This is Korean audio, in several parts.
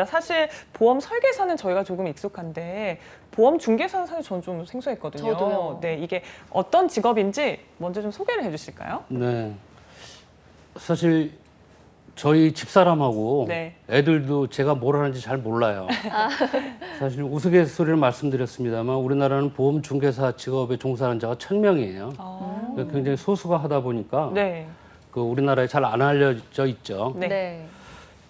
사실 보험 설계사는 저희가 조금 익숙한데 보험 중개사는 사실 저는 좀 생소했거든요. 저도요. 네, 이게 어떤 직업인지 먼저 좀 소개를 해주실까요? 네. 사실 저희 집사람하고 네. 애들도 제가 뭘 하는지 잘 몰라요. 사실 우스갯소리를 말씀드렸습니다만 우리나라는 보험 중개사 직업에 종사하는 자가 1000명이에요. 아, 굉장히 소수가 하다 보니까 네. 그 우리나라에 잘 안 알려져 있죠. 네. 네.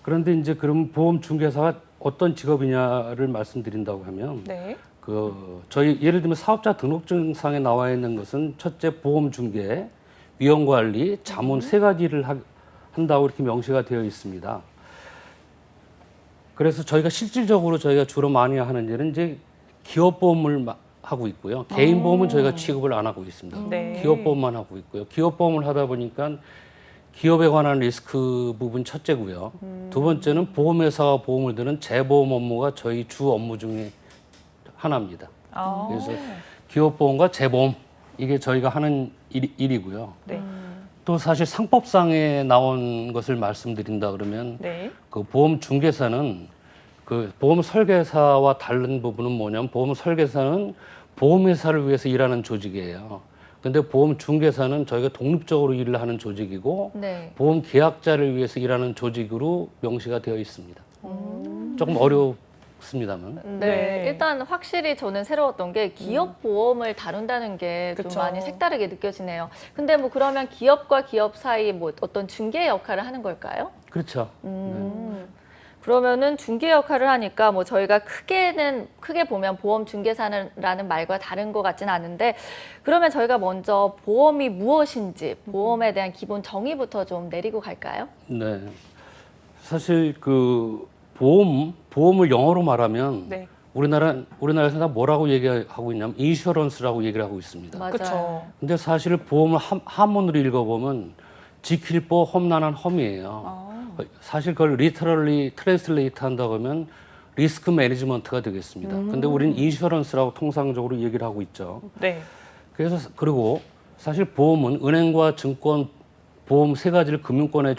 그런데 이제 그럼 보험 중개사가 어떤 직업이냐를 말씀드린다고 하면 네. 저희 예를 들면 사업자 등록증상에 나와 있는 것은 첫째 보험 중개, 위험 관리, 자문 세 가지를 한다고 이렇게 명시가 되어 있습니다. 그래서 저희가 실질적으로 저희가 주로 많이 하는 일은 이제 기업 보험을 하고 있고요. 개인 보험은 저희가 취급을 안 하고 있습니다. 네. 기업 보험만 하고 있고요. 기업 보험을 하다 보니까 기업에 관한 리스크 부분 첫째고요. 두 번째는 보험회사가 보험을 드는 재보험 업무가 저희 주 업무 중에 하나입니다. 아, 그래서 기업 보험과 재보험 이게 저희가 하는 일이고요. 네. 또 사실 상법상에 나온 것을 말씀드린다 그러면 네. 그 보험 중개사는 그 보험 설계사와 다른 부분은 뭐냐면 보험 설계사는 보험회사를 위해서 일하는 조직이에요. 근데 보험 중개사는 저희가 독립적으로 일을 하는 조직이고 네. 보험 계약자를 위해서 일하는 조직으로 명시가 되어 있습니다. 조금 어렵습니다만. 네. 네. 일단 확실히 저는 새로웠던 게 기업 보험을 다룬다는 게 좀 그쵸. 많이 색다르게 느껴지네요. 근데 뭐 그러면 기업과 기업 사이 뭐 어떤 중개 역할을 하는 걸까요? 그렇죠. 그러면은 중개 역할을 하니까 뭐 저희가 크게 보면 보험 중개사라는 말과 다른 것 같지는 않은데 그러면 저희가 먼저 보험이 무엇인지 보험에 대한 기본 정의부터 좀 내리고 갈까요? 네. 사실 그 보험을 영어로 말하면 네. 우리나라에서 다 뭐라고 얘기하고 있냐면 인슈런스라고 얘기를 하고 있습니다. 맞아요. 그렇죠. 근데 사실 보험을 한문으로 읽어보면 지킬보 험난한 험이에요. 아, 사실 그걸 리터럴리 트랜슬레이트 한다고 하면 리스크 매니지먼트가 되겠습니다. 근데 우리는 인슈런스라고 통상적으로 얘기를 하고 있죠. 네. 그래서 그리고 사실 보험은 은행과 증권, 보험 세 가지를 금융권의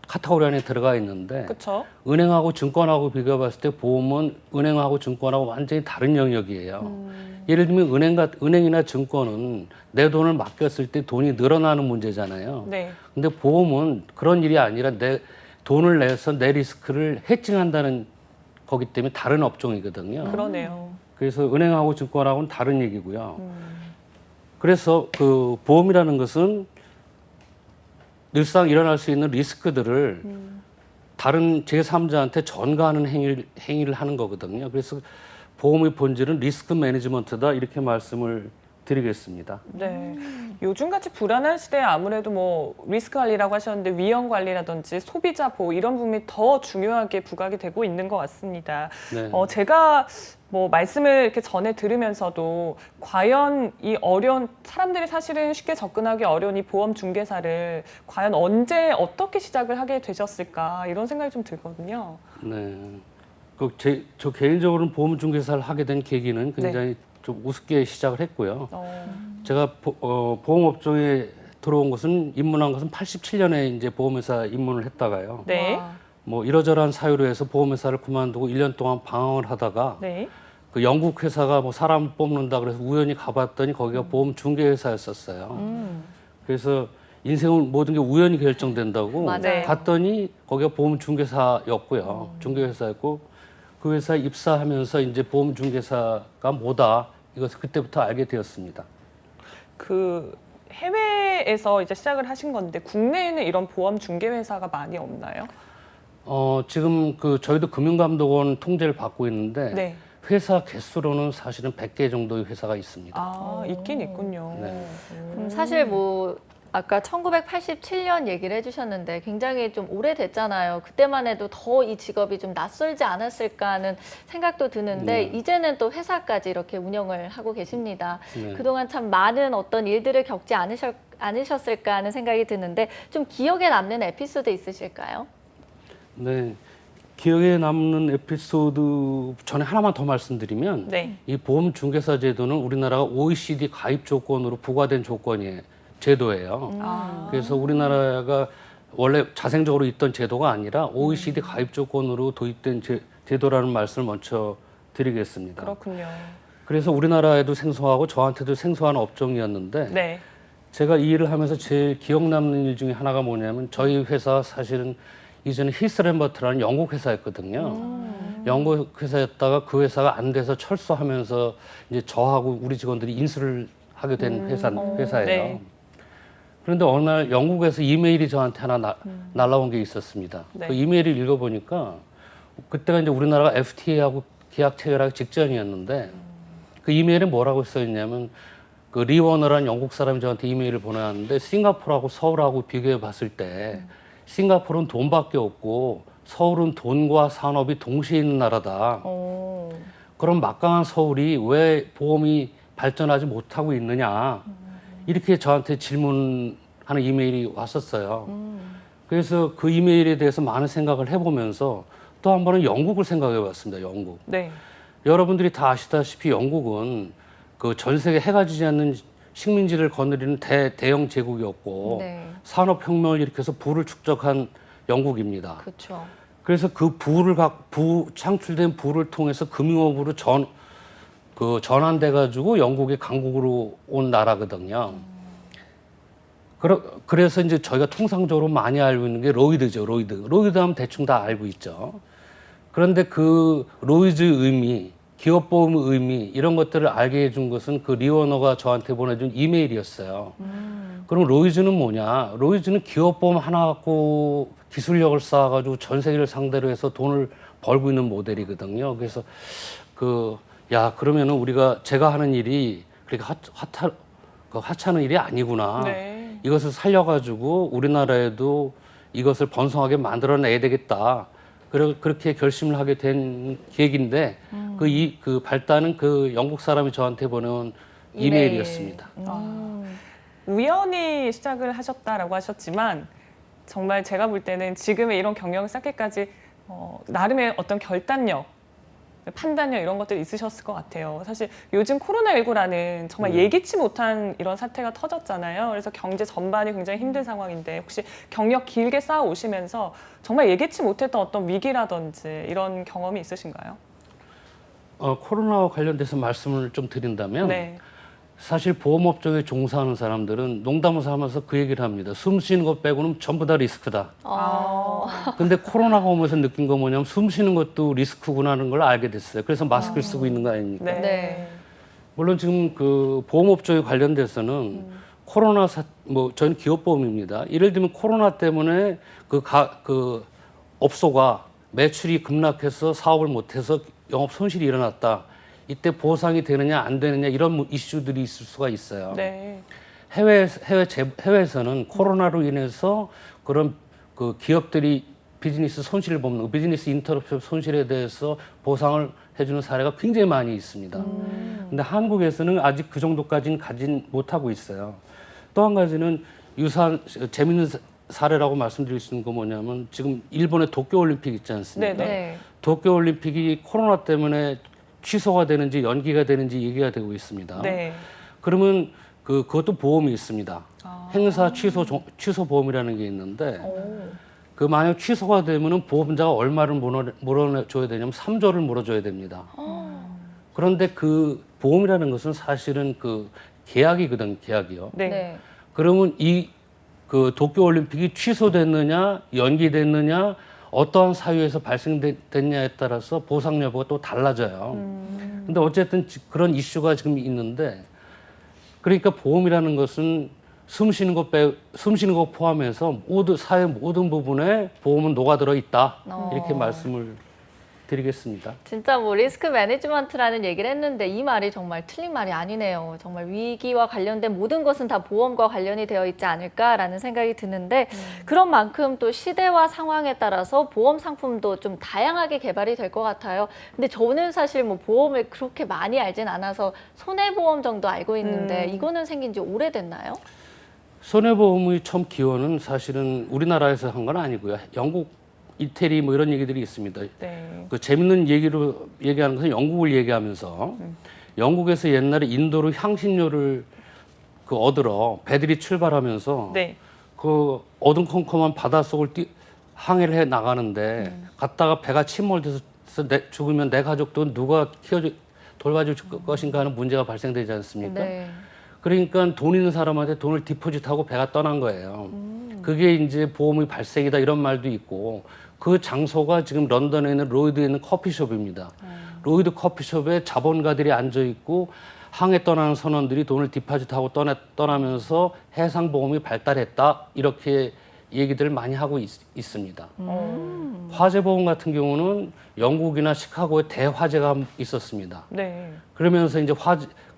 카테고리 안에 들어가 있는데 그렇죠. 은행하고 증권하고 비교해 봤을 때 보험은 은행하고 증권하고 완전히 다른 영역이에요. 예를 들면 은행이나 증권은 내 돈을 맡겼을 때 돈이 늘어나는 문제잖아요. 네. 근데 보험은 그런 일이 아니라 내 돈을 내서 내 리스크를 해칭한다는 거기 때문에 다른 업종이거든요. 그러네요. 그래서 은행하고 증권하고는 다른 얘기고요. 그래서 그 보험이라는 것은 늘상 일어날 수 있는 리스크들을 다른 제3자한테 전가하는 행위를 하는 거거든요. 그래서 보험의 본질은 리스크 매니지먼트다 이렇게 말씀을 드리겠습니다. 네. 요즘같이 불안한 시대에 아무래도 뭐 리스크 관리라고 하셨는데 위험 관리라든지 소비자 보호 이런 부분이 더 중요하게 부각이 되고 있는 것 같습니다. 네. 제가 뭐 말씀을 이렇게 전해 들으면서도 과연 이 어려운 사람들이 사실은 쉽게 접근하기 어려운 이 보험 중개사를 과연 언제 어떻게 시작을 하게 되셨을까 이런 생각이 좀 들거든요. 네. 저 개인적으로는 보험 중개사를 하게 된 계기는 굉장히 좀 우습게 시작을 했고요. 제가 보험업종에 들어온 것은 입문한 것은 87년에 이제 보험회사 입문을 했다가요. 네. 와. 뭐 이러저러한 사유로 해서 보험회사를 그만두고 1년 동안 방황을 하다가 네. 그 영국 회사가 뭐 사람 뽑는다 그래서 우연히 가봤더니 거기가 보험 중개회사였었어요. 그래서 인생은 모든 게 우연히 결정된다고 맞아요. 갔더니 거기가 보험 중개사였고요. 중개회사였고 그 회사에 입사하면서 이제 보험 중개사가 뭐다 이것을 그때부터 알게 되었습니다. 그 해외에서 이제 시작을 하신 건데 국내에는 이런 보험 중개 회사가 많이 없나요? 지금 저희도 금융감독원 통제를 받고 있는데 네. 회사 개수로는 사실은 100개 정도의 회사가 있습니다. 아, 있긴 있군요. 네. 사실 뭐 아까 1987년 얘기를 해주셨는데 굉장히 좀 오래됐잖아요. 그때만 해도 더 이 직업이 좀 낯설지 않았을까 하는 생각도 드는데 이제는 또 회사까지 이렇게 운영을 하고 계십니다. 네. 그동안 참 많은 어떤 일들을 겪지 않으셨을까 하는 생각이 드는데 좀 기억에 남는 에피소드 있으실까요? 네. 기억에 남는 에피소드 전에 하나만 더 말씀드리면 네. 이 보험 중개사 제도는 우리나라가 OECD 가입 조건으로 부과된 제도예요. 아. 그래서 우리나라가 원래 자생적으로 있던 제도가 아니라 OECD 가입 조건으로 도입된 제도라는 말씀을 먼저 드리겠습니다. 그렇군요. 그래서 우리나라에도 생소하고 저한테도 생소한 업종이었는데 네. 제가 이 일을 하면서 제일 기억 남는 일 중에 하나가 뭐냐면 저희 회사 사실은 이전에 히스랜버트라는 영국 회사였거든요. 영국 회사였다가 그 회사가 안 돼서 철수하면서 이제 저하고 우리 직원들이 인수를 하게 된 회사예요. 네. 그런데 어느 날 영국에서 이메일이 저한테 하나 날라온 게 있었습니다. 네. 그 이메일을 읽어보니까 그때가 이제 우리나라가 FTA하고 계약 체결하기 직전이었는데 그 이메일에 뭐라고 써있냐면 그 리워너라는 영국 사람이 저한테 이메일을 보내왔는데 싱가포르하고 서울하고 비교해 봤을 때 싱가포르는 돈밖에 없고 서울은 돈과 산업이 동시에 있는 나라다. 그럼 막강한 서울이 왜 보험이 발전하지 못하고 있느냐. 이렇게 저한테 질문하는 이메일이 왔었어요. 그래서 그 이메일에 대해서 많은 생각을 해보면서 또 한 번은 영국을 생각해 봤습니다. 영국. 네. 여러분들이 다 아시다시피 영국은 그 전 세계 해가 지지 않는 식민지를 거느리는 대형 제국이었고 네. 산업혁명을 일으켜서 부를 축적한 영국입니다. 그렇죠. 그래서 그 창출된 부를 통해서 금융업으로 전환돼 가지고 영국의 강국으로 온 나라거든요. 그래서 이제 저희가 통상적으로 많이 알고 있는 게 로이드죠. 로이드 하면 대충 다 알고 있죠. 그런데 그 로이드의 의미, 기업보험의 의미 이런 것들을 알게 해준 것은 그 리워너가 저한테 보내준 이메일이었어요. 그럼 로이즈는 뭐냐? 로이즈는 기업보험 하나 갖고 기술력을 쌓아가지고 전 세계를 상대로 해서 돈을 벌고 있는 모델이거든요. 그래서 그러면은 제가 하는 일이 그렇게 하찮은 일이 아니구나. 네. 이것을 살려가지고 우리나라에도 이것을 번성하게 만들어내야 되겠다. 그렇게 결심을 하게 된 계기인데 그 발단은 그 영국 사람이 저한테 보내온 이메일이었습니다. 우연히 시작을 하셨다라고 하셨지만 정말 제가 볼 때는 지금의 이런 경영을 쌓기까지 나름의 어떤 결단력, 판단력 이런 것들이 있으셨을 것 같아요. 사실 요즘 코로나19라는 정말 예기치 못한 이런 사태가 터졌잖아요. 그래서 경제 전반이 굉장히 힘든 상황인데 혹시 경력 길게 쌓아 오시면서 정말 예기치 못했던 어떤 위기라든지 이런 경험이 있으신가요? 코로나와 관련돼서 말씀을 좀 드린다면 네. 사실 보험업종에 종사하는 사람들은 농담을 삼아서 그 얘기를 합니다. 숨 쉬는 것 빼고는 전부 다 리스크다. 근데 코로나가 오면서 느낀 거 뭐냐면 숨 쉬는 것도 리스크구나 하는 걸 알게 됐어요. 그래서 마스크를 쓰고 있는 거 아닙니까? 네. 네. 물론 지금 그 보험업종에 관련돼서는 저는 기업보험입니다. 예를 들면 코로나 때문에 그 업소가 매출이 급락해서 사업을 못해서 영업 손실이 일어났다. 이때 보상이 되느냐 안 되느냐 이런 이슈들이 있을 수가 있어요. 네. 해외에서는 코로나로 인해서 그런 그 기업들이 비즈니스 손실을 보는 비즈니스 인터럽션 손실에 대해서 보상을 해주는 사례가 굉장히 많이 있습니다. 근데 한국에서는 아직 그 정도까지는 가진 못하고 있어요. 또 한 가지는 재밌는 사례라고 말씀드릴 수 있는 거 뭐냐면 지금 일본의 도쿄올림픽 있지 않습니까? 네. 도쿄올림픽이 코로나 때문에 취소가 되는지 연기가 되는지 얘기가 되고 있습니다. 네. 그러면 그것도 보험이 있습니다. 행사 취소 보험이라는 게 있는데 그 만약 취소가 되면은 보험자가 얼마를 물어줘야 되냐면 3조를 물어줘야 됩니다. 그런데 그 보험이라는 것은 사실은 그 계약이거든, 계약이요. 네. 네. 그러면 그 도쿄올림픽이 취소됐느냐 연기됐느냐 어떠한 사유에서 발생됐냐에 따라서 보상 여부가 또 달라져요. 근데 어쨌든 그런 이슈가 지금 있는데 그러니까 보험이라는 것은 숨 쉬는 것 포함해서 사회 모든 부분에 보험은 녹아들어 있다. 이렇게 말씀을 드리겠습니다. 진짜 뭐 리스크 매니지먼트라는 얘기를 했는데 이 말이 정말 틀린 말이 아니네요. 정말 위기와 관련된 모든 것은 다 보험과 관련이 되어 있지 않을까라는 생각이 드는데 그런 만큼 또 시대와 상황에 따라서 보험 상품도 좀 다양하게 개발이 될 것 같아요. 근데 저는 사실 뭐 보험을 그렇게 많이 알진 않아서 손해보험 정도 알고 있는데 이거는 생긴 지 오래됐나요? 손해보험의 처음 기원은 사실은 우리나라에서 한 건 아니고요. 영국 이태리 뭐 이런 얘기들이 있습니다. 네. 그 재밌는 얘기로 얘기하는 것은 영국을 얘기하면서 영국에서 옛날에 인도로 향신료를 얻으러 배들이 출발하면서 네. 그 어둠컴컴한 바닷속을 항해를 해 나가는데 갔다가 배가 침몰돼서 죽으면 내 가족도 누가 돌봐줄 것인가 하는 문제가 발생되지 않습니까? 네. 그러니까 돈 있는 사람한테 돈을 디포짓하고 배가 떠난 거예요. 그게 이제 보험의 발생이다 이런 말도 있고 그 장소가 지금 런던에 있는 로이드에 있는 커피숍입니다. 로이드 커피숍에 자본가들이 앉아 있고 항해 떠나는 선원들이 돈을 디포짓하고 떠나면서 해상보험이 발달했다 이렇게 얘기들을 많이 하고 있습니다. 화재보험 같은 경우는 영국이나 시카고에 대화재가 있었습니다. 네. 그러면서 이제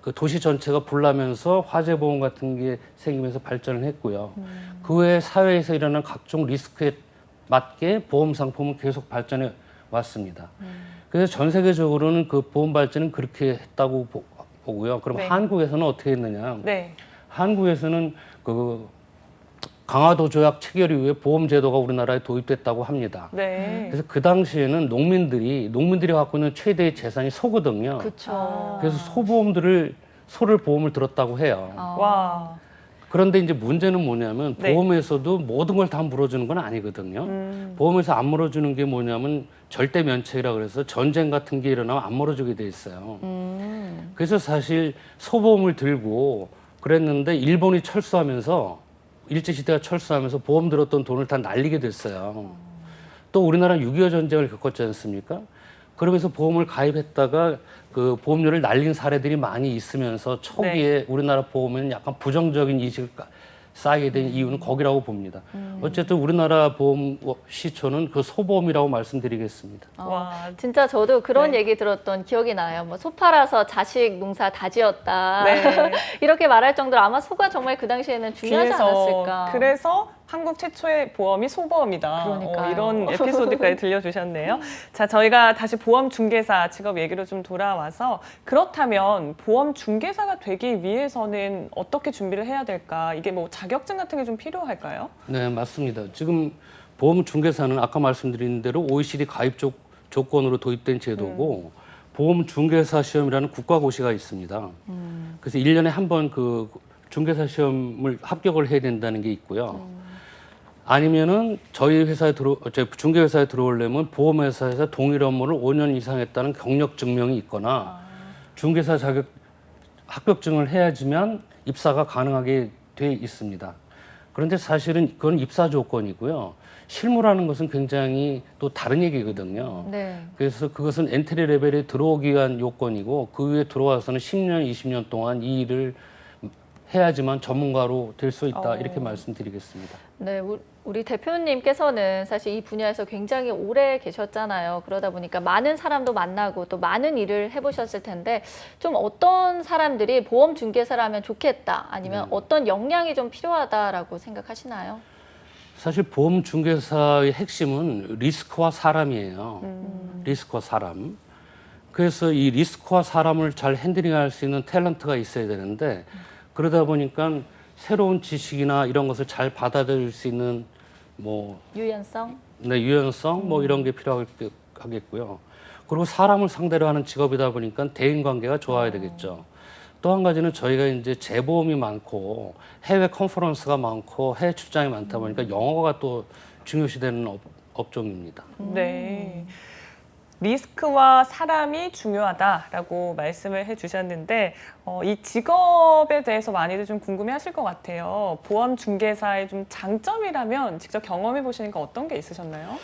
그 도시 전체가 불나면서 화재보험 같은 게 생기면서 발전을 했고요. 그 외에 사회에서 일어나는 각종 리스크에 맞게 보험 상품은 계속 발전해 왔습니다. 그래서 전 세계적으로는 그 보험 발전은 그렇게 했다고 보고요. 그럼 네. 한국에서는 어떻게 했느냐? 네. 한국에서는 그 강화도 조약 체결 이후에 보험 제도가 우리나라에 도입됐다고 합니다. 네. 그래서 그 당시에는 농민들이 갖고 있는 최대의 재산이 소거든요. 그렇죠. 그래서 소를 보험을 들었다고 해요. 와. 그런데 이제 문제는 뭐냐면 네. 보험에서도 모든 걸 다 물어주는 건 아니거든요. 보험에서 안 물어주는 게 뭐냐면 절대 면책이라 그래서 전쟁 같은 게 일어나면 안 물어주게 돼 있어요. 그래서 사실 소보험을 들고 그랬는데 일본이 철수하면서 일제시대가 철수하면서 보험 들었던 돈을 다 날리게 됐어요. 또 우리나라 6.25 전쟁을 겪었지 않습니까? 그러면서 보험을 가입했다가 그 보험료를 날린 사례들이 많이 있으면서 초기에 우리나라 보험에는 약간 부정적인 인식을 쌓이게 된 이유는 거기라고 봅니다. 어쨌든 우리나라 보험 시초는 그 소보험이라고 말씀드리겠습니다. 와. 진짜 저도 그런 네. 얘기 들었던 기억이 나요. 뭐 소 팔아서 자식 농사 다 지었다. 네. 이렇게 말할 정도로 아마 소가 정말 그 당시에는 중요하지 않았을까. 그래서 한국 최초의 보험이 소보험이다. 그러니까요. 이런 에피소드까지 들려주셨네요. 자, 저희가 다시 보험 중개사 직업 얘기로 좀 돌아와서 그렇다면 보험 중개사가 되기 위해서는 어떻게 준비를 해야 될까? 이게 뭐 자격증 같은 게 좀 필요할까요? 네, 맞습니다. 지금 보험 중개사는 아까 말씀드린 대로 OECD 가입 조건으로 도입된 제도고 보험 중개사 시험이라는 국가고시가 있습니다. 그래서 1년에 한 번 그 중개사 시험을 합격을 해야 된다는 게 있고요. 아니면은 저희 회사에 중개회사에 들어오려면 보험회사에서 동일 업무를 5년 이상 했다는 경력 증명이 있거나 중개사 자격 합격증을 해야지만 입사가 가능하게 돼 있습니다. 그런데 사실은 그건 입사 조건이고요. 실무라는 것은 굉장히 또 다른 얘기거든요. 네. 그래서 그것은 엔트리 레벨에 들어오기 위한 요건이고 그 위에 들어와서는 10년, 20년 동안 이 일을 해야지만 전문가로 될 수 있다 이렇게 말씀드리겠습니다. 네, 우리 대표님께서는 사실 이 분야에서 굉장히 오래 계셨잖아요. 그러다 보니까 많은 사람도 만나고 또 많은 일을 해보셨을 텐데 좀 어떤 사람들이 보험 중개사라면 좋겠다 아니면 어떤 역량이 좀 필요하다라고 생각하시나요? 사실 보험 중개사의 핵심은 리스크와 사람이에요. 리스크와 사람. 그래서 이 리스크와 사람을 잘 핸들링할 수 있는 탤런트가 있어야 되는데 그러다 보니까 새로운 지식이나 이런 것을 잘 받아들일 수 있는 뭐 유연성? 네, 유연성 뭐 이런 게 필요하겠고요. 그리고 사람을 상대로 하는 직업이다 보니까 대인 관계가 좋아야 되겠죠. 또 한 가지는 저희가 이제 재보험이 많고 해외 컨퍼런스가 많고 해외 출장이 많다 보니까 영어가 또 중요시되는 업종입니다. 네. 리스크와 사람이 중요하다라고 말씀을 해주셨는데 이 직업에 대해서 많이들 좀 궁금해하실 것 같아요. 보험 중개사의 좀 장점이라면 직접 경험해 보시니까 어떤 게 있으셨나요?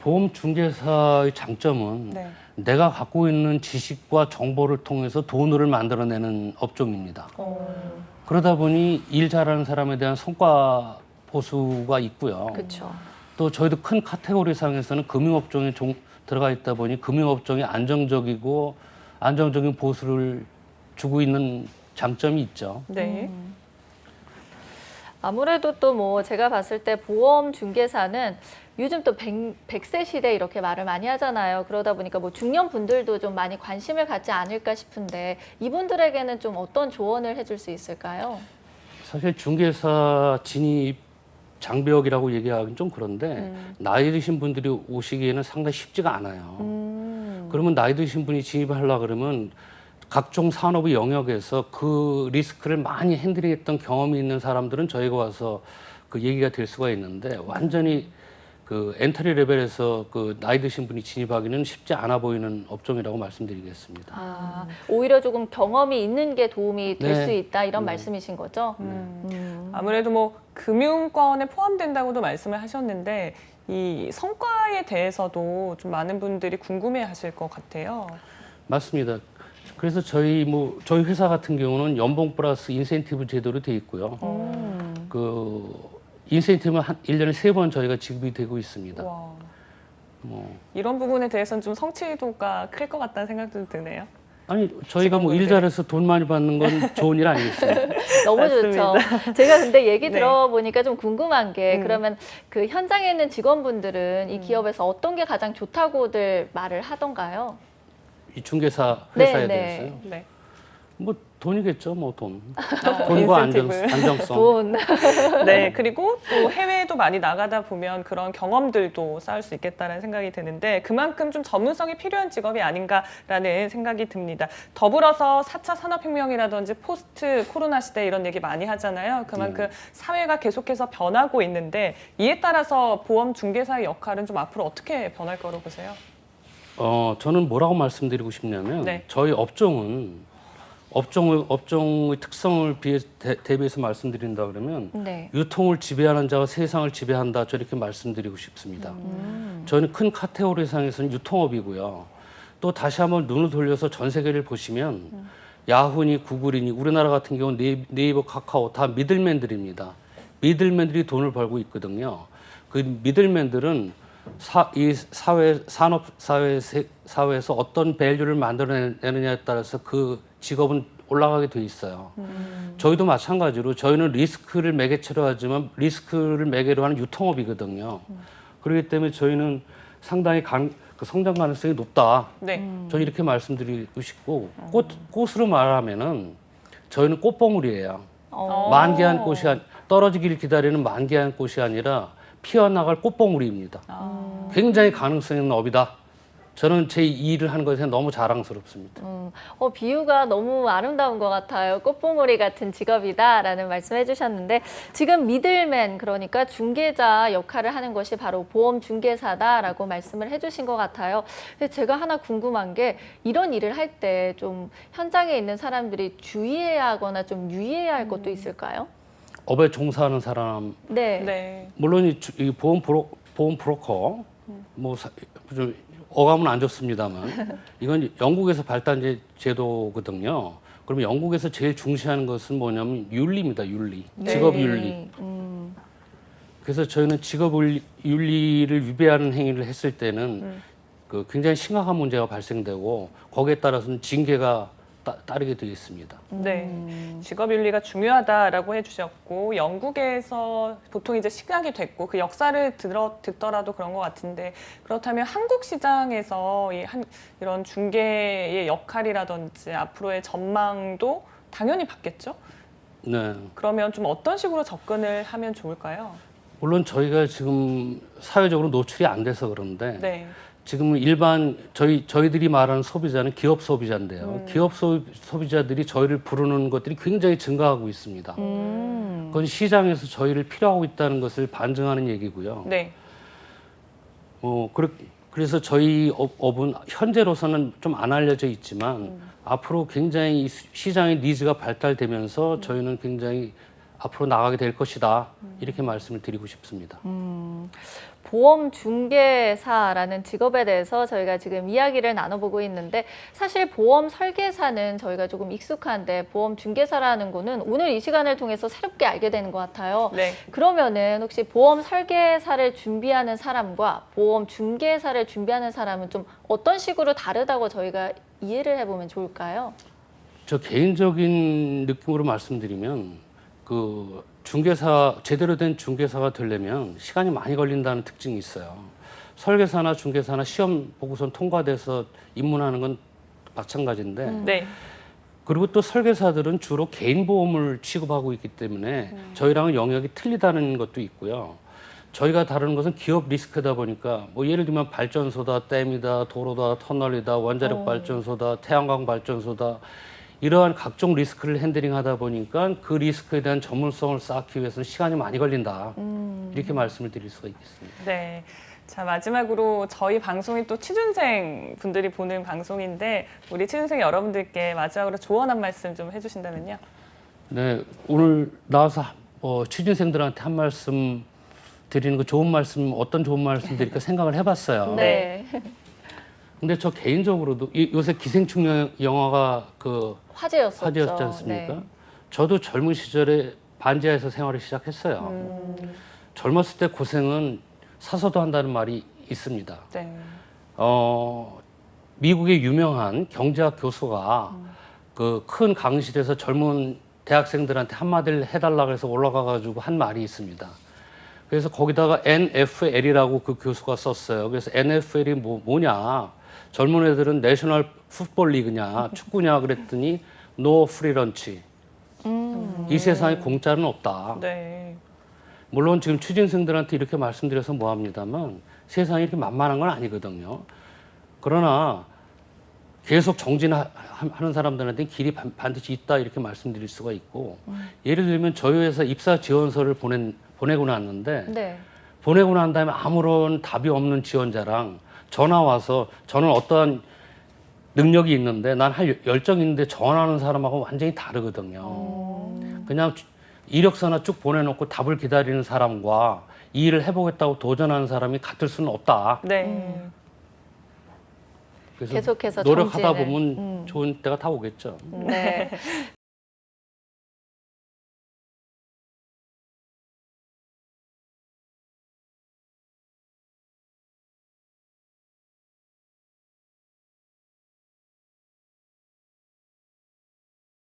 보험 중개사의 장점은 네. 내가 갖고 있는 지식과 정보를 통해서 돈을 만들어내는 업종입니다. 그러다 보니 일 잘하는 사람에 대한 성과 보수가 있고요. 그렇죠. 또 저희도 큰 카테고리 상에서는 금융업종에 들어가 있다 보니 금융업종이 안정적인 보수를 주고 있는 장점이 있죠. 네. 아무래도 또 뭐 제가 봤을 때 보험 중개사는 요즘 또 100세 시대 이렇게 말을 많이 하잖아요. 그러다 보니까 뭐 중년 분들도 좀 많이 관심을 갖지 않을까 싶은데 이분들에게는 좀 어떤 조언을 해줄 수 있을까요? 사실 중개사 진입 장벽이라고 얘기하기는 좀 그런데 나이 드신 분들이 오시기에는 상당히 쉽지가 않아요. 그러면 나이 드신 분이 진입하려고 그러면 각종 산업의 영역에서 그 리스크를 많이 핸들했던 경험이 있는 사람들은 저희가 와서 그 얘기가 될 수가 있는데 완전히 그 엔트리 레벨에서 그 나이 드신 분이 진입하기는 쉽지 않아 보이는 업종이라고 말씀드리겠습니다. 아, 오히려 조금 경험이 있는 게 도움이 될 수 네. 있다 이런 말씀이신 거죠? 아무래도 뭐 금융권에 포함된다고도 말씀을 하셨는데 이 성과에 대해서도 좀 많은 분들이 궁금해하실 것 같아요. 맞습니다. 그래서 저희 회사 같은 경우는 연봉 플러스 인센티브 제도로 돼 있고요. 그 인센티브는 한 1년에 3번 저희가 지급이 되고 있습니다. 와, 뭐 이런 부분에 대해서는 좀 성취도가 클 것 같다는 생각도 드네요. 아니 저희가 뭐 일 잘해서 돈 많이 받는 건 좋은 일 아니겠어요? 너무 좋죠. 제가 근데 얘기 네. 들어보니까 좀 궁금한 게 그러면 그 현장에 있는 직원분들은 이 기업에서 어떤 게 가장 좋다고들 말을 하던가요? 이 중개사 회사에 네, 네. 대해서요. 네. 뭐 돈이겠죠, 뭐 돈. 돈과 인센티브. 안정성. 돈. 네, 그리고 또 해외에도 많이 나가다 보면 그런 경험들도 쌓을 수 있겠다는 생각이 드는데 그만큼 좀 전문성이 필요한 직업이 아닌가라는 생각이 듭니다. 더불어서 4차 산업혁명이라든지 포스트 코로나 시대 이런 얘기 많이 하잖아요. 그만큼 사회가 계속해서 변하고 있는데 이에 따라서 보험 중개사의 역할은 좀 앞으로 어떻게 변할 거로 보세요? 저는 뭐라고 말씀드리고 싶냐면 네. 저희 업종의 특성을 대비해서 말씀드린다 그러면 네. 유통을 지배하는 자가 세상을 지배한다 저렇게 말씀드리고 싶습니다. 저희는 큰 카테고리상에서는 유통업이고요. 또 다시 한번 눈을 돌려서 전 세계를 보시면 야후니 구글이니 우리나라 같은 경우 네이버, 카카오 다 미들맨들입니다. 미들맨들이 돈을 벌고 있거든요. 그 미들맨들은 이 사회에서 어떤 밸류를 만들어내느냐에 따라서 그 직업은 올라가게 돼 있어요. 저희도 마찬가지로 저희는 리스크를 매개체로 하지만 리스크를 매개로 하는 유통업이거든요. 그렇기 때문에 저희는 상당히 그 성장 가능성이 높다. 네. 저는 이렇게 말씀드리고 싶고 꽃으로 말하면은 저희는 꽃봉우리예요. 만개한 꽃이 떨어지기를 기다리는 만개한 꽃이 아니라 피어나갈 꽃봉우리입니다. 굉장히 가능성 있는 업이다. 저는 제 일을 하는 것에 너무 자랑스럽습니다. 비유가 너무 아름다운 것 같아요. 꽃봉오리 같은 직업이다라는 말씀해 주셨는데 지금 미들맨 그러니까 중개자 역할을 하는 것이 바로 보험 중개사다라고 말씀을 해주신 것 같아요. 근데 제가 하나 궁금한 게 이런 일을 할 때 좀 현장에 있는 사람들이 주의해야 하거나 좀 유의해야 할 것도 있을까요? 업에 종사하는 사람 네. 네. 물론 이 보험 브로커 좀 어감은 안 좋습니다만 이건 영국에서 발달된 제도거든요. 그러면 영국에서 제일 중시하는 것은 뭐냐면 윤리입니다. 윤리. 네. 직업 윤리. 그래서 저희는 직업 윤리를 위배하는 행위를 했을 때는 그 굉장히 심각한 문제가 발생되고 거기에 따라서는 징계가 따르게 되어 있습니다. 네, 직업윤리가 중요하다라고 해주셨고 영국에서 보통 이제 시작이 됐고 그 역사를 듣더라도 그런 것 같은데 그렇다면 한국 시장에서 이런 중개의 역할이라든지 앞으로의 전망도 당연히 받겠죠? 네. 그러면 좀 어떤 식으로 접근을 하면 좋을까요? 물론 저희가 지금 사회적으로 노출이 안 돼서 그런데 네, 지금 일반 저희들이 말하는 소비자는 기업 소비자인데요. 기업 소비자들이 저희를 부르는 것들이 굉장히 증가하고 있습니다. 그건 시장에서 저희를 필요하고 있다는 것을 반증하는 얘기고요. 네, 그래서 저희 업은 현재로서는 좀 안 알려져 있지만 앞으로 굉장히 시장의 니즈가 발달되면서 저희는 굉장히 앞으로 나가게 될 것이다. 이렇게 말씀을 드리고 싶습니다. 보험 중개사라는 직업에 대해서 저희가 지금 이야기를 나눠보고 있는데 사실 보험 설계사는 저희가 조금 익숙한데 보험 중개사라는 거는 오늘 이 시간을 통해서 새롭게 알게 되는 것 같아요. 네. 그러면은 혹시 보험 설계사를 준비하는 사람과 보험 중개사를 준비하는 사람은 좀 어떤 식으로 다르다고 저희가 이해를 해보면 좋을까요? 저 개인적인 느낌으로 말씀드리면 제대로 된 중개사가 되려면 시간이 많이 걸린다는 특징이 있어요. 설계사나 중개사나 시험 보고선 통과돼서 입문하는 건 마찬가지인데 네, 그리고 또 설계사들은 주로 개인 보험을 취급하고 있기 때문에 저희랑은 영역이 틀리다는 것도 있고요. 저희가 다루는 것은 기업 리스크다 보니까 뭐 예를 들면 발전소다, 댐이다, 도로다, 터널이다, 원자력 발전소다, 태양광 발전소다 이러한 각종 리스크를 핸들링하다 보니까 그 리스크에 대한 전문성을 쌓기 위해서는 시간이 많이 걸린다. 이렇게 말씀을 드릴 수가 있겠습니다. 네. 자, 마지막으로 저희 방송이 또 취준생 분들이 보는 방송인데 우리 취준생 여러분들께 마지막으로 조언 한 말씀 좀 해주신다면요. 네, 오늘 나와서 취준생들한테 한 말씀 드리는 거 좋은 말씀, 어떤 좋은 말씀 드릴까 생각을 해봤어요. 네. 근데 저 개인적으로도 요새 기생충 영화가 화제였었죠. 화제였지 않습니까? 네. 저도 젊은 시절에 반지하에서 생활을 시작했어요. 젊었을 때 고생은 사서도 한다는 말이 있습니다. 네. 미국의 유명한 경제학 교수가 그 큰 강의실에서 젊은 대학생들한테 한마디를 해달라고 해서 올라가가지고 한 말이 있습니다. 그래서 거기다가 NFL이라고 그 교수가 썼어요. 그래서 NFL이 뭐냐? 젊은 애들은 내셔널 풋볼 리그냐, 축구냐 그랬더니 노 프리런치. 이 세상에 공짜는 없다. 네. 물론 지금 취준생들한테 이렇게 말씀드려서 뭐합니다만 세상이 이렇게 만만한 건 아니거든요. 그러나 계속 정진하는 사람들한테 길이 반드시 있다 이렇게 말씀드릴 수가 있고 예를 들면 저희 회사 입사 지원서를 보내고 났는데 네. 보내고 난 다음에 아무런 답이 없는 지원자랑 전화 와서 저는 어떠한 능력이 있는데 난 할 열정이 있는데 전화하는 사람하고 완전히 다르거든요. 그냥 이력서나 쭉 보내놓고 답을 기다리는 사람과 이 일을 해보겠다고 도전하는 사람이 같을 수는 없다. 네. 그래서 계속해서 노력하다 정진을. 보면 좋은 때가 다 오겠죠. 네.